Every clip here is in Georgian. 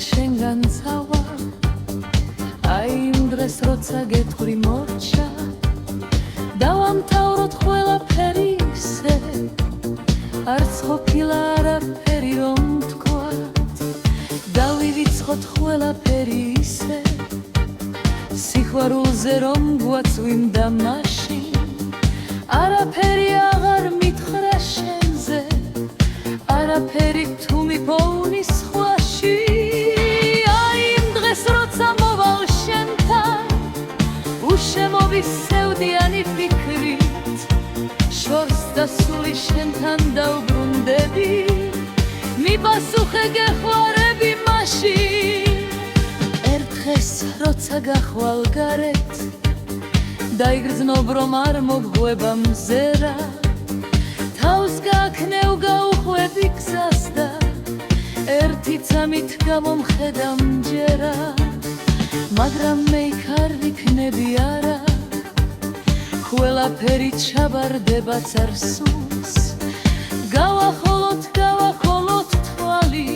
შენგან წავა აი იმ დღეს როცა გეტყვი მორჩა დავამთავროთ ყველაფერი ისე არც ყოფილა არაფერი რომ თქვათ დავივიწყოთ ყველაფერი ისე სიყვარულზე რომ გვაწვიმდა მაშინ არაფერი აღარ მითხრა შენზე არაფერი თუ მიპოვნის სხვაში შემოვისევდიანი ფიქრით შორს და სული შენთან დაუბრუნდები მიპასუხე გეხوارები მაშინ ერთ დღეს როცა გახვალ გარეთ დაიგრძნობ რომ არ მოგღვება მზერა თავს გააქნევ გაუხვედი გზას და ერთი წამით გამომხედა მჯერა მაგრამ მე იქ არ ვიქნები არა ყველაფერი ჩაბარდება წარსულს გავახოლოთ თვალი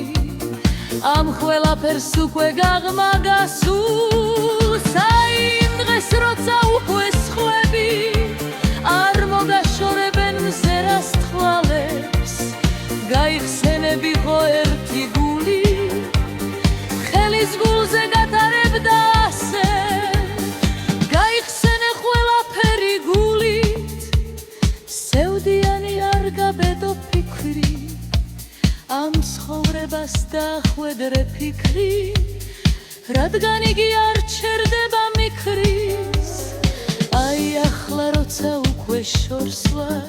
ამ ყველაფერს უკვე გაღმა გასულს აი იმ დღეს როცა უკვე სხვები არ მოგაშორებენ მზერას თვალებს გაიხსენებიყო ერთი გული ხელის გულზე გატარებდა ამ ცხოვრებას დახვედრე ფიქრი რადგან იგი არ ჩერდება მიქრის აი ახლა როცა უკვე შორს ვარ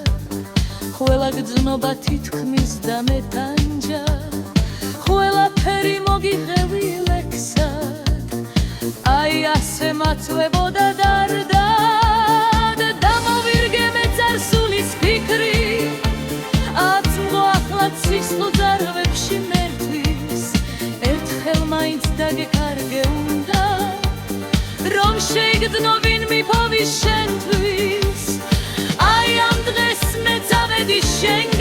ყველა გრძნობა თითქმის დამეტანჯა ყველაფერი მოგიღევი ლექსად აი ასე მაწვევოდა დარდად დამოვირგე მე წარსულის ფიქრი სისხლო ძარღვებში მერთვის ერთხელ მაინც დაგეკარგე უნდა რომ შეიგრძნო ვინ მიპოვის შენთვის აი ამ დღეს მე წავედი შენ